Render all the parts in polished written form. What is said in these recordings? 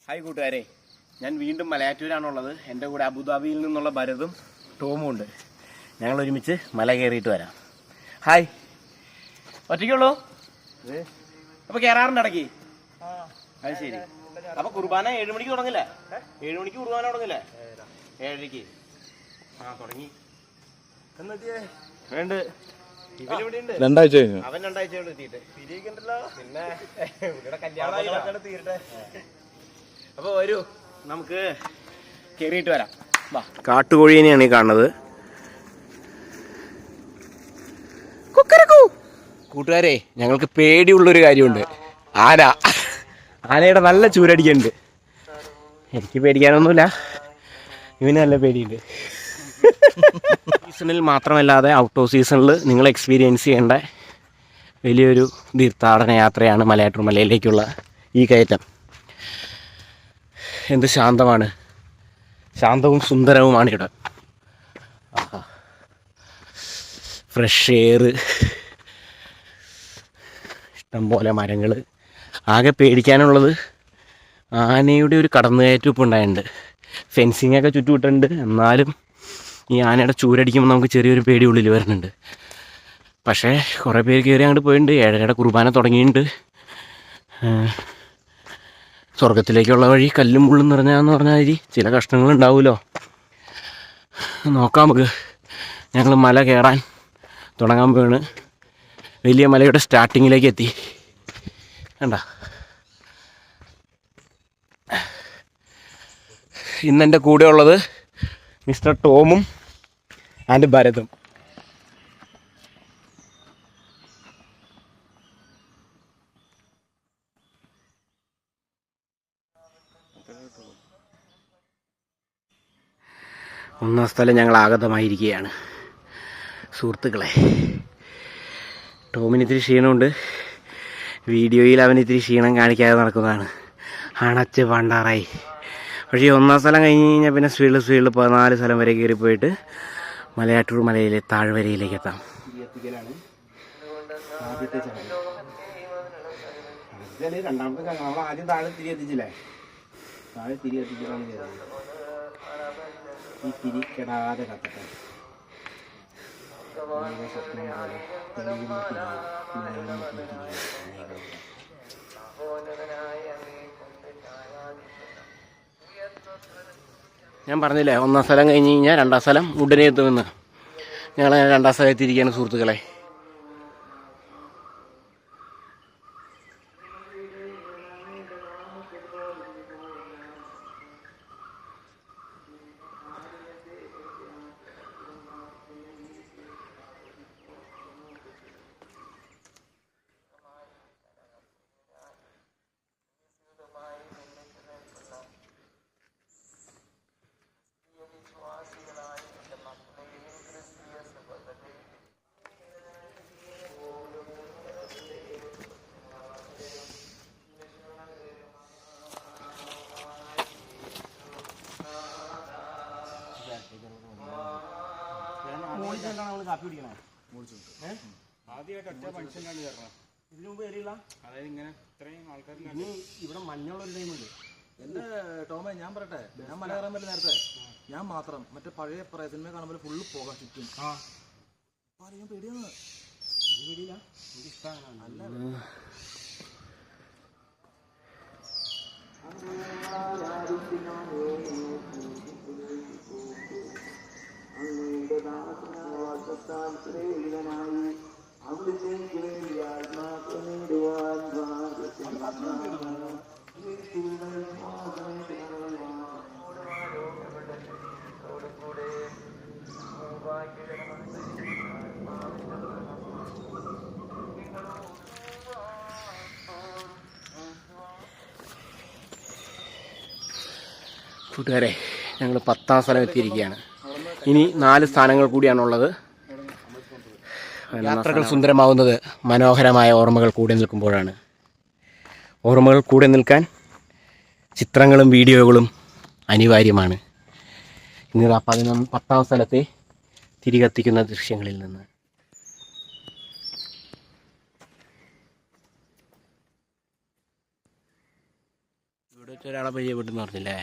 Hi കൂട്ടുകാരെ, ഞാൻ വീണ്ടും മലയാറ്റൂരാണുള്ളത്. എൻ്റെ കൂടെ അബുദാബിയിൽ നിന്നുള്ള ഭരതും ടോമും ഉണ്ട്. ഞങ്ങൾ ഒരുമിച്ച് മല കയറിയിട്ട് വരാം. ഹായ്, ഒറ്റയ്ക്കുള്ളൂ? അപ്പോൾ കയറാറുണ്ട് ഇടയ്ക്ക്? അത് ശരി. അപ്പോൾ കുർബാന 7 മണിക്ക് തുടങ്ങില്ലേ? 7 മണിക്ക് കുർബാന തുടങ്ങില്ലേ? 7:30. തുടങ്ങി. വേണ്ട, രണ്ടാഴ്ച കഴിഞ്ഞു. അവൻ 2 ആഴ്ച കൊണ്ട് എത്തിയിട്ട് പിന്നെ ഇവിടെ കല്യാണം തീരട്ടെ. അപ്പോൾ വരൂ, നമുക്ക് കയറിയിട്ട് വരാം. വാ. കാട്ടുകോഴീനെയാണ് ഈ കാണുന്നത്. കൂട്ടുകാരെ, ഞങ്ങൾക്ക് പേടിയുള്ളൊരു കാര്യമുണ്ട്. ആനയുടെ നല്ല ചൂരടിക്കുന്നുണ്ട്. എനിക്ക് പേടിക്കാനൊന്നുമില്ല, ഇവന് നല്ല പേടിയുണ്ട്. സീസണിൽ മാത്രമല്ലാതെ ഔട്ട് ഓഫ് സീസണിൽ നിങ്ങൾ എക്സ്പീരിയൻസ് ചെയ്യേണ്ട വലിയൊരു തീർത്ഥാടന യാത്രയാണ് മലയാറ്റൂർ മലയിലേക്കുള്ള ഈ കയറ്റം. എന്ത് ശാന്തമാണ്, ശാന്തവും സുന്ദരവുമാണ് ഇവിടെ. ഫ്രഷ് എയർ, ഇഷ്ടംപോലെ മരങ്ങൾ. ആകെ പേടിക്കാനുള്ളത് ആനയുടെ ഒരു കടന്നുകയറ്റം ഇപ്പോൾ ഉണ്ടായിട്ടുണ്ട്. ഫെൻസിങ്ങൊക്കെ ചുറ്റുവിട്ടുണ്ട്, എന്നാലും ഈ ആനയുടെ ചൂരടിക്കുമ്പോൾ നമുക്ക് ചെറിയൊരു പേടി ഉള്ളിൽ വരുന്നുണ്ട്. പക്ഷേ കുറേ പേര് കയറി അങ്ങോട്ട് പോയിട്ടുണ്ട്. 7:30 കുർബാന തുടങ്ങിയിട്ടുണ്ട്. സ്വർഗത്തിലേക്കുള്ള വഴി കല്ലും മുള്ളും നിറഞ്ഞാന്ന് പറഞ്ഞാൽ ചില കഷ്ടങ്ങളുണ്ടാവുമല്ലോ. നോക്കാം നമുക്ക്. ഞങ്ങൾ മല കയറാൻ തുടങ്ങാൻ പോവാണ്. വലിയ മലയുടെ സ്റ്റാർട്ടിങ്ങിലേക്ക് എത്തി. കണ്ട, ഇന്നെൻ്റെ കൂടെ ഉള്ളത് മിസ്റ്റർ ടോമും ആൻഡ് ഭരതും. ഒന്നാം സ്ഥലം ഞങ്ങൾ ആഗതമായിരിക്കുകയാണ് സുഹൃത്തുക്കളെ. ടോമിന് ഇത്തിരി ക്ഷീണമുണ്ട്. വീഡിയോയിൽ അവന് ഇത്തിരി ക്ഷീണം കാണിക്കാതെ നടക്കുന്നതാണ്. അണച്ച് പണ്ടാറായി. പക്ഷേ ഒന്നാം സ്ഥലം കഴിഞ്ഞ് കഴിഞ്ഞാൽ പിന്നെ സ്പീഡിൽ 14 സ്ഥലം വരെ കയറിപ്പോയിട്ട് മലയാറ്റൂർ മലയിലെ താഴ്വരയിലേക്ക് എത്താം. രണ്ടാമത്തെ നമ്മൾ ആദ്യം താഴെ തിരി എത്തിച്ചില്ലേ? താഴെ തിരി എത്തിച്ചിട്ടാണ് കയറുന്നത്. ഈ തിരി കെടാതെ കത്തട്ടെ. ഞാൻ പറഞ്ഞില്ലേ, ഒന്നാം സ്ഥലം കഴിഞ്ഞ് കഴിഞ്ഞാൽ രണ്ടാം സ്ഥലം ഉടനെ എത്തുമെന്ന്. ഞങ്ങൾ രണ്ടാം സ്ഥലത്തിരിക്കുകയാണ് സുഹൃത്തുക്കളെ. കാപ്പി കുടിക്കണേ? ആദ്യമായിട്ട് ഒറ്റ മനുഷ്യനാണ് കയറണം. ഇതിനു മുമ്പ് കയറിയില്ല. അതായത് ഇങ്ങനെ ഇത്രയും ആൾക്കാർ. ഇനി ഇവിടെ മഞ്ഞുള്ളൊരു ടൈമുണ്ട്. എൻ്റെ ടോമേ, ഞാൻ പറയട്ടെ, ഞാൻ മല കയറാൻ പറ്റില്ല. നേരത്തെ ഞാൻ മാത്രം മറ്റേ പഴയ സിനിമ കാണുമ്പോൾ ഫുള്ള് പോകാൻ ചുറ്റും. ഞാൻ പേടിയാണ്. പേടിയില്ല, എനിക്ക് ഇഷ്ടമാണ്. അല്ല കൂട്ടുകാരെ, ഞങ്ങൾ 10ാം സ്ഥലം എത്തിയിരിക്കുകയാണ്. ഇനി 4 സ്ഥാനങ്ങൾ കൂടിയാണുള്ളത്. യാത്രകൾ സുന്ദരമാവുന്നത് മനോഹരമായ ഓർമ്മകൾ കൂടെ നിൽക്കുമ്പോഴാണ്. ഓർമ്മകൾ കൂടെ നിൽക്കാൻ ചിത്രങ്ങളും വീഡിയോകളും അനിവാര്യമാണ്. ഇനി 10ാം സ്ഥലത്തെ തിരികത്തിക്കുന്ന ദൃശ്യങ്ങളിൽ നിന്ന് ഇവിടെ വെച്ച് ഒരാളെ പരിചയപ്പെട്ടെന്ന് പറഞ്ഞില്ലേ?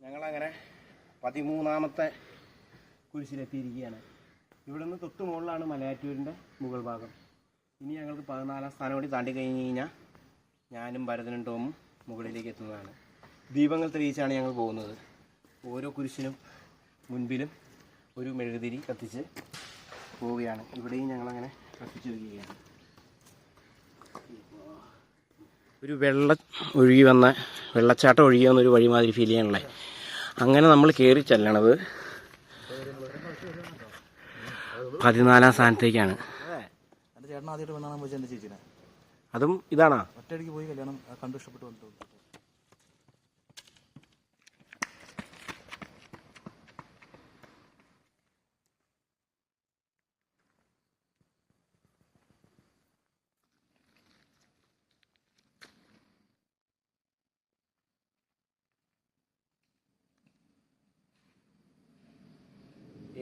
ഞങ്ങളങ്ങനെ 13ാമത്തെ കുരിശിലെത്തിയിരിക്കുകയാണ്. ഇവിടെ നിന്ന് തൊട്ട് മുകളിലാണ് മലയാറ്റൂരിൻ്റെ മുകൾ ഭാഗം. ഇനി ഞങ്ങൾക്ക് 14ാം സ്ഥാനം കൂടി താണ്ടി കഴിഞ്ഞ് കഴിഞ്ഞാൽ ഞാനും ഭരതനും ടോമും മുകളിലേക്ക് എത്തുന്നതാണ്. ദീപങ്ങൾ തെളിയിച്ചാണ് ഞങ്ങൾ പോകുന്നത്. ഓരോ കുരിശിനും മുൻപിലും ഒരു മെഴുകുതിരി കത്തിച്ച് പോവുകയാണ്. ഇവിടെയും ഞങ്ങളങ്ങനെ കത്തിച്ച് വരികയാണ്. ഒരു വെള്ളച്ചാട്ടം ഒഴുകി വന്നൊരു വഴി മാതിരി ഫീൽ ചെയ്യാനുള്ളത്. അങ്ങനെ നമ്മൾ കയറി ചെല്ലണത് 14ാം സ്ഥാനത്തേക്കാണ്. അതും ഇതാണോ? ഒറ്റയടിക്ക് പോയി കല്യാണം കണ്ടു ഇഷ്ടപ്പെട്ടു വന്നിട്ടുള്ളൂ.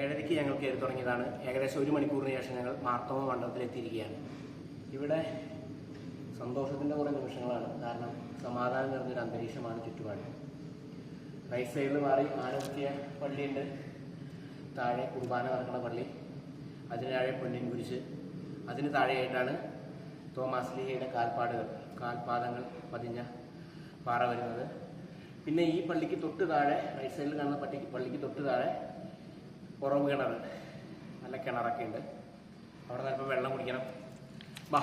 ഏഴരയ്ക്ക് ഞങ്ങൾ കയറി തുടങ്ങിയതാണ്. ഏകദേശം 1 മണിക്കൂറിന് ശേഷം ഞങ്ങൾ മാർത്തോമ മണ്ഡപത്തിലെത്തിയിരിക്കുകയാണ്. ഇവിടെ സന്തോഷത്തിൻ്റെ കുറേ നിമിഷങ്ങളാണ്. കാരണം സമാധാനം നിറഞ്ഞൊരു അന്തരീക്ഷമാണ് ചുറ്റുപാട്. റൈറ്റ് സൈഡിൽ മാറി ആനമുത്തിയ പള്ളിയുണ്ട്, താഴെ കുർബാന നടക്കുന്ന പള്ളി, അതിന് താഴെ പൊന്നിൻ കുരിശ്, അതിന് താഴെയായിട്ടാണ് തോമാസ് ലീഹയുടെ കാൽപാദങ്ങൾ പതിഞ്ഞ പാറ വരുന്നത്. പിന്നെ ഈ പള്ളിക്ക് തൊട്ട് താഴെ, റൈറ്റ് സൈഡിൽ കാണുന്ന പള്ളിക്ക് തൊട്ട് താഴെ ഉറവ് കിണർ, നല്ല കിണറൊക്കെ ഉണ്ട്. അവിടെ നിന്ന് ഇപ്പോൾ വെള്ളം കുടിക്കണം. വാ.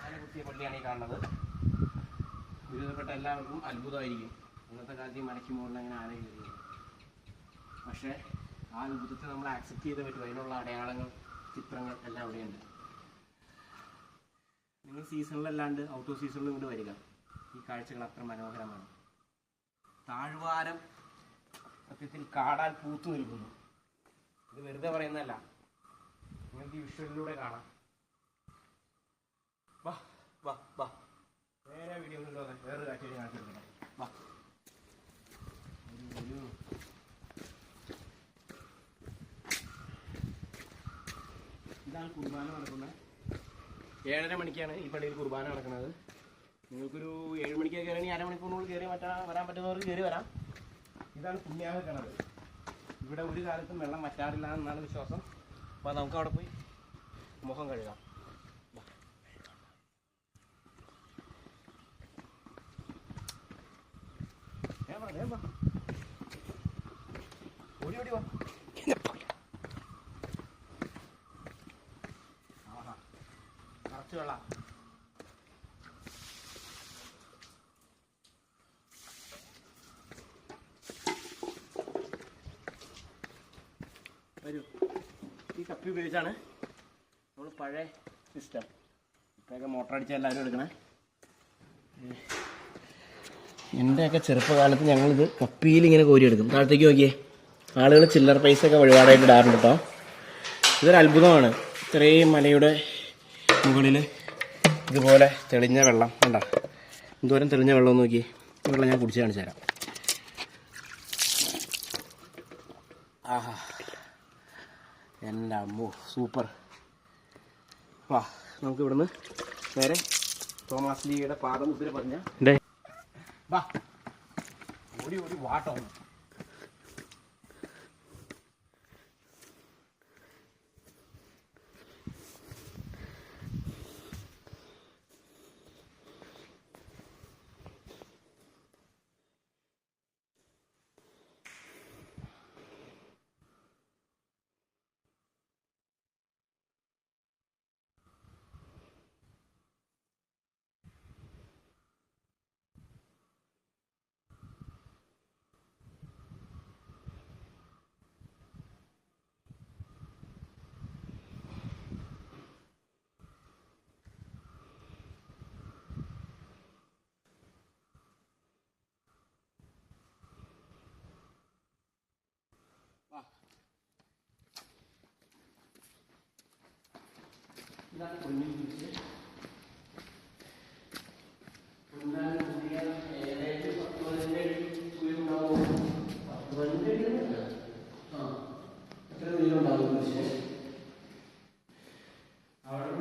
ആന കുത്തിയ പള്ളിയാണ് ഈ കാണുന്നത്. ദുരിതപ്പെട്ട എല്ലാവർക്കും അത്ഭുതമായിരിക്കും. അന്നത്തെ കാലത്ത് ഈ മലയ്ക്ക് മുകളിൽ അങ്ങനെ ആന കയറി. പക്ഷേ ആ അത്ഭുതത്തെ നമ്മൾ ആക്സെപ്റ്റ് ചെയ്ത് പറ്റും. അതിനുള്ള അടയാളങ്ങൾ, ചിത്രങ്ങൾ എല്ലാം അവിടെയുണ്ട്. നിങ്ങൾ സീസണിലല്ലാണ്ട് ഔട്ട് ഓഫ് സീസണിൽ ഇങ്ങോട്ട് വരിക. ഈ കാഴ്ചകൾ അത്ര മനോഹരമാണ്. താഴ്വാരം സത്യത്തിൽ കാടാൽ പൂത്തു നിൽക്കുന്നു. ഇത് വെറുതെ പറയുന്നതല്ല, നിങ്ങൾക്ക് ഈ വിഷ്വലിലൂടെ കാണാം. വാ വാ വാ, നേരെ വീഡിയോ വേറൊരു കാഴ്ച കാണിച്ചു കൊടുക്കണം. വാ. ഇതാണ് കുർബാന നടക്കുന്നത്. 7:30 മണിക്കാണ് ഈ പള്ളിയിൽ കുർബാന നടക്കുന്നത്. നിങ്ങൾക്കൊരു 7 മണിക്ക് കയറി അരമണിക്കൂറിനുള്ളിൽ കയറി വരാൻ പറ്റുന്നവർക്ക് കയറി വരാം. ഇതാണ് പുണ്യാഹ കിണർ. ഇവിടെ ഒരു കാലത്തും വെള്ളം വറ്റാറില്ല എന്നാണ് വിശ്വാസം. അപ്പോൾ നമുക്ക് അവിടെ പോയി മുഖം കഴുകാം. ഓടി ഓടി വാ. ആഹാ, നിറച്ച് വെള്ളം. വരൂ. ഈ കപ്പി ഉപയോഗിച്ചാണ് നമ്മൾ പഴയ സിസ്റ്റം. ഇപ്പോഴൊക്കെ മോട്ടർ അടിച്ച എല്ലാവരും എടുക്കണേ. എൻ്റെയൊക്കെ ചെറുപ്പകാലത്ത് ഞങ്ങളിത് കപ്പിയിൽ ഇങ്ങനെ കോരിയെടുക്കും. താഴത്തേക്ക് നോക്കിയേ, ആളുകൾ ചില്ലറ പൈസയൊക്കെ വഴിപാടായിട്ട് ഇടാറുണ്ട് കേട്ടോ. ഇതൊരു അത്ഭുതമാണ്. ഇത്രയും മലയുടെ മുകളിൽ ഇതുപോലെ തെളിഞ്ഞ വെള്ളം കണ്ടോ? എന്തോരം തെളിഞ്ഞ വെള്ളം നോക്കി. ഈ വെള്ളം ഞാൻ കുടിച്ച് കാണിച്ചു തരാം. ആഹാ, എൻ്റെ അമ്മോ, സൂപ്പർ. വാ, നമുക്ക് ഇവിടുന്ന് നേരെ തോമാസ് ലീഗയുടെ പാദമുദ്ര പറഞ്ഞ വാ, ഓടി ഓടി വാട്ടോ. അവിടെ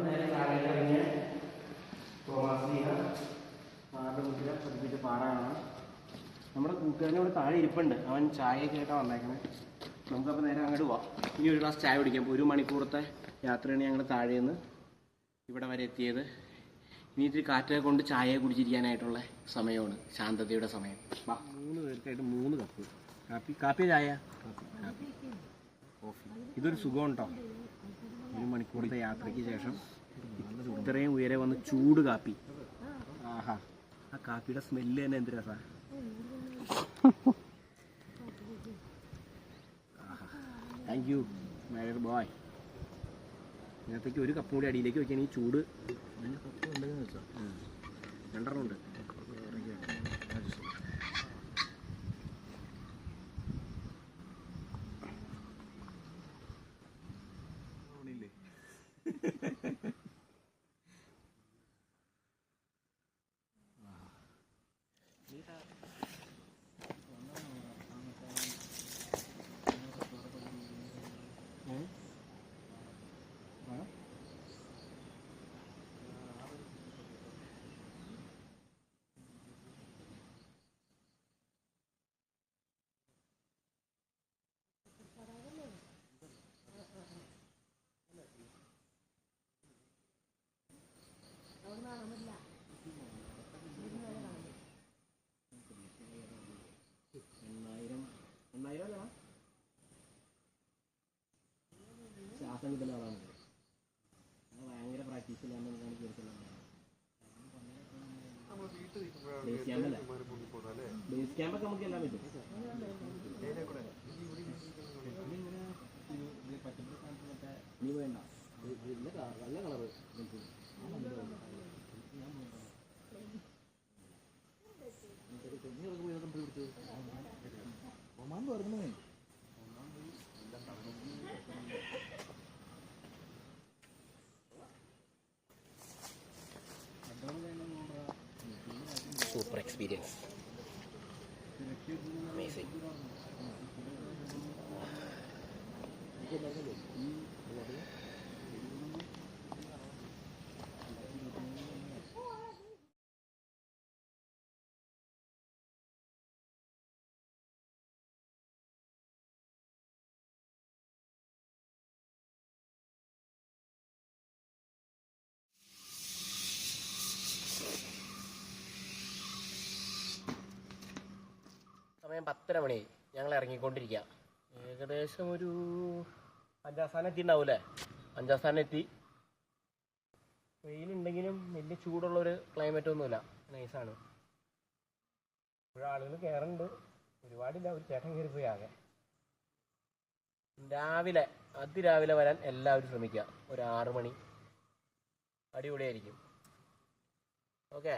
നേരെ താഴേക്ക് ഇറങ്ങിയ തോമാശ്രീഹ പഠിപ്പിച്ച പാടാണ്. നമ്മുടെ കൂട്ടുകാരനോട് താഴെ ഇരിപ്പുണ്ട്, അവൻ ചായയൊക്കെ ആയിട്ടാണ് വന്നേക്കണേ. നമുക്കപ്പോൾ നേരെ അങ്ങോട്ട് പോവാം. ഇനി ഒരു ഗ്ലാസ് ചായ കുടിക്കാം. 1 മണിക്കൂറത്തെ യാത്രയാണ് ഞങ്ങൾ താഴെ നിന്ന് ഇവിടെ വരെ എത്തിയത്. ഇനി ഇത്തിരി കാറ്റൊക്കെ കൊണ്ട് ചായ കുടിച്ചിരിക്കാനായിട്ടുള്ള സമയമാണ്, ശാന്തതയുടെ സമയം. 3 പേർക്കായിട്ട് 3 കപ്പ് കാപ്പി. കാപ്പി ചായ? കാപ്പി. കോഫി. ഇതൊരു സുഖം ഉണ്ടോ? 1 മണിക്കൂറത്തെ യാത്രയ്ക്ക് ശേഷം ഇത്രയും ഉയരെ വന്ന് ചൂട് കാപ്പി. ആഹാ, ആ കാപ്പിയുടെ സ്മെല്ല് തന്നെ എന്ത് രസാ. Thank you my dear boy. ഇതിനകത്തേക്ക് 1 കപ്പ് കൂടി അടിയിലേക്ക് വെക്കാൻ ഈ ചൂട് 2 ഉണ്ട്. ശ്വാസം കിട്ടുന്ന ആളാണ്. ഭയങ്കര പ്രാക്ടീസിലാണ്. ബേസ് ക്യാമ്പല്ല, ബേസ് ക്യാമ്പൊക്കെ നമുക്ക് എല്ലാം പറ്റും. നീ വേണ്ട, നല്ല കളറ് ഒമാൻ പറഞ്ഞേ. Super experience, amazing. സമയം 10:30 മണിയായി. ഞങ്ങൾ ഇറങ്ങിക്കൊണ്ടിരിക്കുക. ഏകദേശം ഒരു 5-6 സ്ഥാനം എത്തിയിട്ടുണ്ടാവൂലേ. 5-6 സ്ഥാനം എത്തി. വെയിലുണ്ടെങ്കിലും വലിയ ചൂടുള്ളൊരു ക്ലൈമറ്റൊന്നുമില്ല, നൈസാണ്. ഇവിടെ ആളുകൾ കയറുന്നുണ്ട്, ഒരുപാടില്ല. ഒരു ചേട്ടൻ കയറിപ്പോയി ആകെ. രാവിലെ, അതിരാവിലെ വരാൻ എല്ലാവരും ശ്രമിക്കുക. ഒരു 6 മണി അടിപൊളിയായിരിക്കും. ഓക്കെ.